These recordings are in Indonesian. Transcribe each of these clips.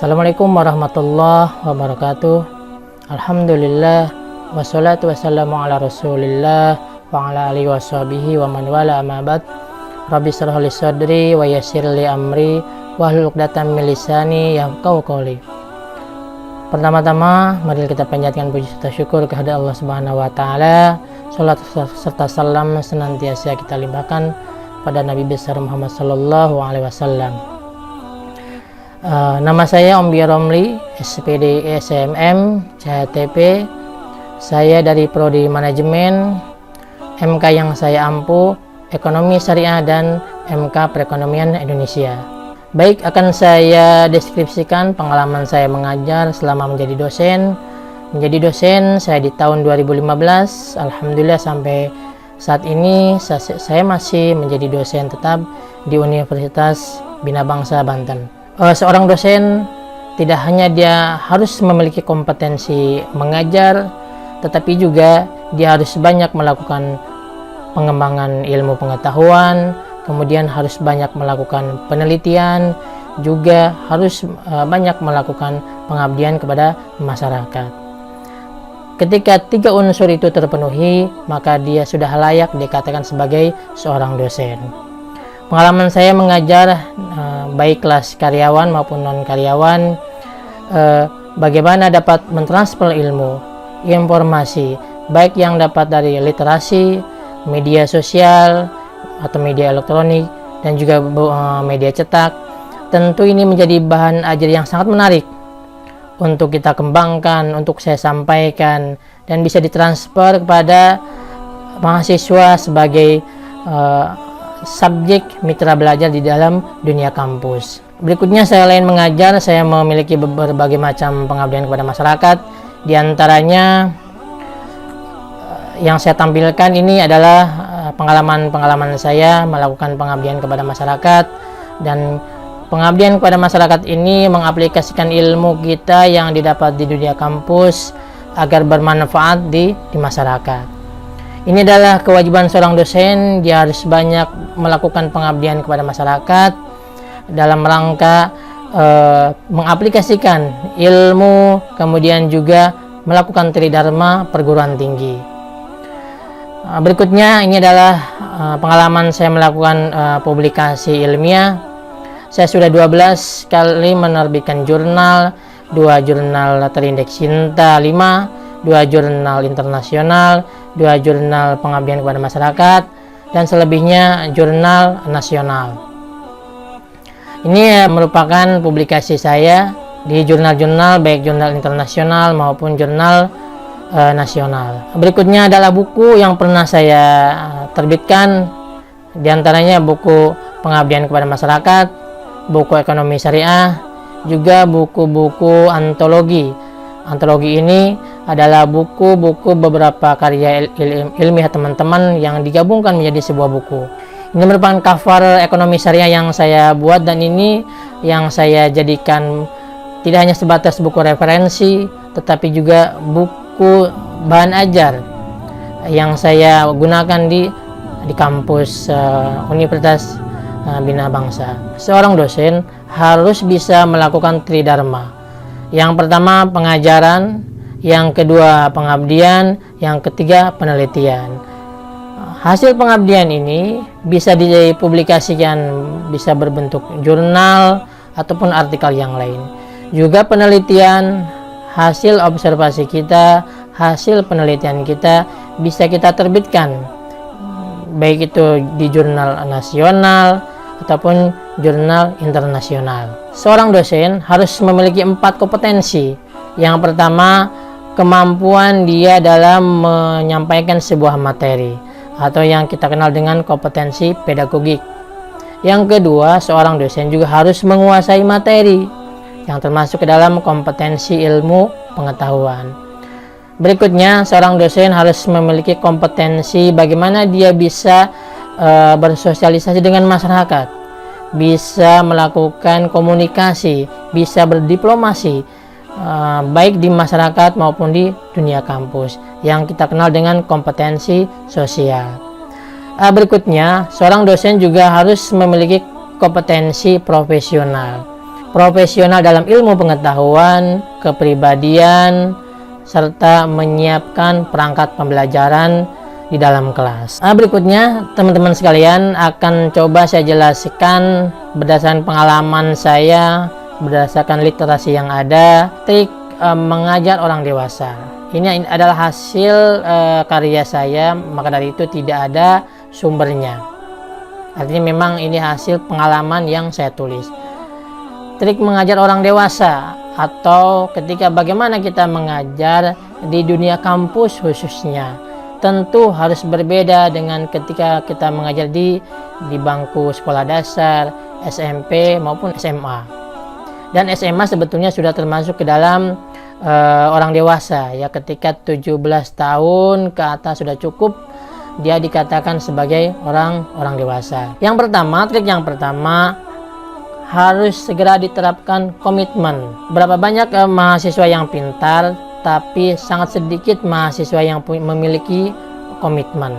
Assalamualaikum warahmatullahi wabarakatuh. Alhamdulillah wassalatu wassalamu ala rasulillah wa ala alihi washabihi wa man wala amma ba'd. Rabbi shrah li sadri wa yassir li amri wahlul 'uqdatam min lisani yafqahu qawli. Pertama-tama mari kita panjatkan puji serta syukur kehadirat Allah Subhanahu wa taala. Salat serta salam senantiasa kita limpahkan pada Nabi besar Muhammad sallallahu alaihi wasallam. Nama saya Om Romli, SPD SMM CHTP. Saya dari Prodi Manajemen, MK yang saya ampuh Ekonomi Syariah dan MK Perekonomian Indonesia. Baik, akan saya deskripsikan pengalaman saya mengajar selama menjadi dosen. Menjadi dosen saya di tahun 2015, alhamdulillah sampai saat ini saya masih menjadi dosen tetap di Universitas Bina Bangsa Banten. Seorang dosen tidak hanya dia harus memiliki kompetensi mengajar, tetapi juga dia harus banyak melakukan pengembangan ilmu pengetahuan, kemudian harus banyak melakukan penelitian, juga harus banyak melakukan pengabdian kepada masyarakat. Ketika tiga unsur itu terpenuhi, maka dia sudah layak dikatakan sebagai seorang dosen. Pengalaman saya mengajar baik kelas karyawan maupun non karyawan, bagaimana dapat mentransfer ilmu, informasi, baik yang dapat dari literasi, media sosial atau media elektronik, dan juga media cetak. Tentu ini menjadi bahan ajar yang sangat menarik untuk kita kembangkan, untuk saya sampaikan, dan bisa ditransfer kepada mahasiswa sebagai subjek mitra belajar di dalam dunia kampus. Berikutnya, saya selain mengajar, saya memiliki berbagai macam pengabdian kepada masyarakat. Di antaranya yang saya tampilkan ini adalah pengalaman-pengalaman saya melakukan pengabdian kepada masyarakat, dan pengabdian kepada masyarakat ini mengaplikasikan ilmu kita yang didapat di dunia kampus agar bermanfaat di masyarakat. Ini adalah kewajiban seorang dosen, dia harus banyak melakukan pengabdian kepada masyarakat dalam rangka mengaplikasikan ilmu, kemudian juga melakukan tridharma perguruan tinggi. Berikutnya, ini adalah pengalaman saya melakukan publikasi ilmiah. Saya sudah 12 kali menerbitkan jurnal, 2 jurnal terindeks Sinta 5, 2 jurnal internasional, 2 jurnal pengabdian kepada masyarakat, dan selebihnya jurnal nasional. Ini merupakan publikasi saya di jurnal-jurnal, baik jurnal internasional maupun jurnal nasional. Berikutnya adalah buku yang pernah saya terbitkan, diantaranya buku pengabdian kepada masyarakat, buku ekonomi syariah, juga buku-buku antologi. Antologi ini adalah buku-buku beberapa karya ilmiah teman-teman yang digabungkan menjadi sebuah buku. Ini merupakan cover ekonomi syariah yang saya buat, dan ini yang saya jadikan tidak hanya sebatas buku referensi, tetapi juga buku bahan ajar yang saya gunakan di kampus Universitas Bina Bangsa. Seorang dosen harus bisa melakukan tridharma. Yang pertama pengajaran, yang kedua pengabdian, yang ketiga penelitian. Hasil pengabdian ini bisa dipublikasikan, bisa berbentuk jurnal ataupun artikel yang lain. Juga penelitian, hasil observasi kita, hasil penelitian kita bisa kita terbitkan, baik itu di jurnal nasional ataupun jurnal internasional. Seorang dosen harus memiliki 4 kompetensi. Yang pertama, kemampuan dia dalam menyampaikan sebuah materi, atau yang kita kenal dengan kompetensi pedagogik. Yang kedua, seorang dosen juga harus menguasai materi, yang termasuk ke dalam kompetensi ilmu pengetahuan. Berikutnya, seorang dosen harus memiliki kompetensi bagaimana dia bisa bersosialisasi dengan masyarakat, bisa melakukan komunikasi, bisa berdiplomasi, baik di masyarakat maupun di dunia kampus, yang kita kenal dengan kompetensi sosial. Berikutnya, seorang dosen juga harus memiliki kompetensi profesional. profesional dalam ilmu pengetahuan, kepribadian, serta menyiapkan perangkat pembelajaran di dalam kelas. Berikutnya teman-teman sekalian akan coba saya jelaskan berdasarkan pengalaman saya, berdasarkan literasi yang ada, trik mengajar orang dewasa. Ini adalah hasil karya saya, maka dari itu tidak ada sumbernya. Artinya memang ini hasil pengalaman yang saya tulis. Trik mengajar orang dewasa, atau ketika bagaimana kita mengajar di dunia kampus khususnya, tentu harus berbeda dengan ketika kita mengajar di bangku sekolah dasar, SMP maupun SMA. Dan SMA sebetulnya sudah termasuk ke dalam orang dewasa ya, ketika 17 tahun ke atas sudah cukup dia dikatakan sebagai orang dewasa. Yang pertama, trik yang pertama, harus segera diterapkan komitmen. Berapa banyak mahasiswa yang pintar, tapi sangat sedikit mahasiswa yang memiliki komitmen.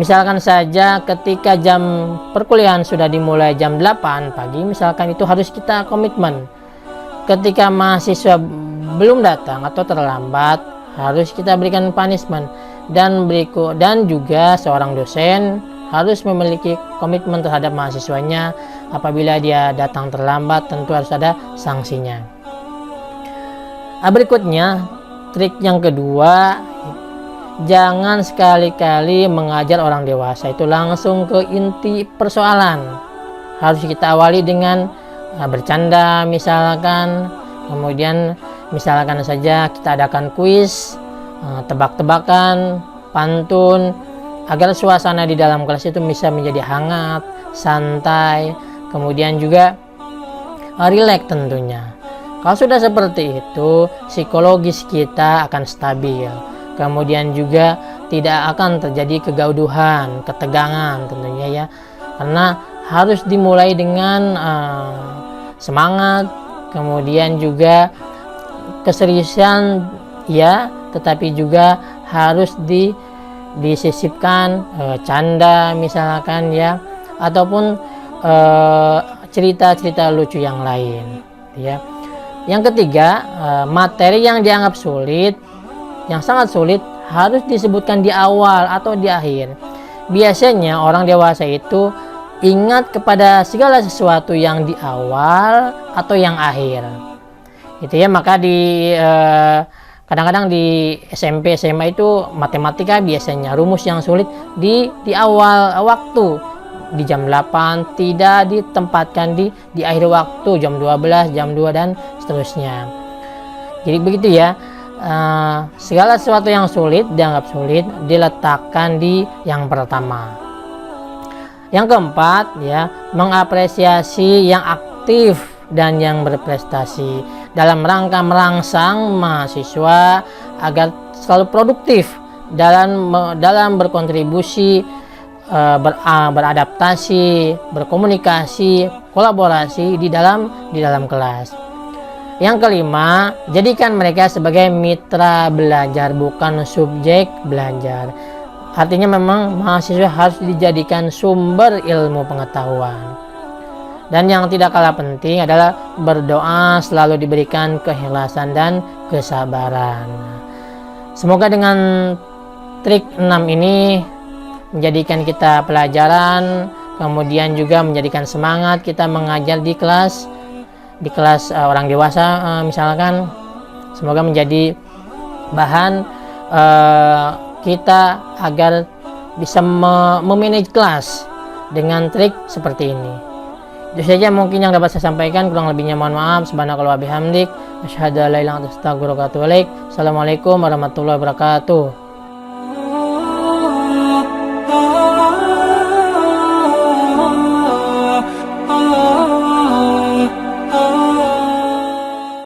Misalkan saja ketika jam perkuliahan sudah dimulai jam 8 pagi, misalkan itu harus kita komitmen. Ketika mahasiswa belum datang atau terlambat, harus kita berikan punishment. Dan juga seorang dosen harus memiliki komitmen terhadap mahasiswanya. Apabila dia datang terlambat, tentu harus ada sanksinya. Berikutnya, trik yang kedua, jangan sekali-kali mengajar orang dewasa itu langsung ke inti persoalan. Harus kita awali dengan bercanda misalkan, kemudian misalkan saja kita adakan kuis, tebak-tebakan, pantun, agar suasana di dalam kelas itu bisa menjadi hangat, santai, kemudian juga rileks tentunya. Kalau sudah seperti itu, psikologis kita akan stabil. Kemudian juga tidak akan terjadi kegauduhan, ketegangan tentunya ya. Karena harus dimulai dengan semangat, kemudian juga keseriusan ya, tetapi juga harus disisipkan canda misalkan ya, ataupun cerita-cerita lucu yang lain ya. Yang ketiga, materi yang dianggap sulit, yang sangat sulit, harus disebutkan di awal atau di akhir. Biasanya orang dewasa itu ingat kepada segala sesuatu yang di awal atau yang akhir itu ya. Maka kadang-kadang di SMP SMA itu matematika biasanya rumus yang sulit di awal waktu, di jam 8, tidak ditempatkan di akhir waktu, jam 12, jam 2 dan seterusnya. Jadi begitu ya, segala sesuatu yang sulit dianggap sulit diletakkan di yang pertama. Yang keempat ya, mengapresiasi yang aktif dan yang berprestasi dalam rangka merangsang mahasiswa agar selalu produktif dalam berkontribusi, beradaptasi, berkomunikasi, kolaborasi di dalam kelas. Yang kelima, jadikan mereka sebagai mitra belajar, bukan subjek belajar. Artinya memang mahasiswa harus dijadikan sumber ilmu pengetahuan. Dan yang tidak kalah penting adalah berdoa selalu diberikan keikhlasan dan kesabaran. Semoga dengan trik 6 ini menjadikan kita pelajaran, kemudian juga menjadikan semangat kita mengajar di kelas orang dewasa misalkan. Semoga menjadi bahan kita agar bisa memanage kelas dengan trik seperti ini. Itu saja mungkin yang dapat saya sampaikan, kurang lebihnya mohon maaf. Subhanakallah bihamdik, asyhadu an la ilaha illa anta astaghfiruka wa atubu ilaik. Assalamualaikum warahmatullahi wabarakatuh.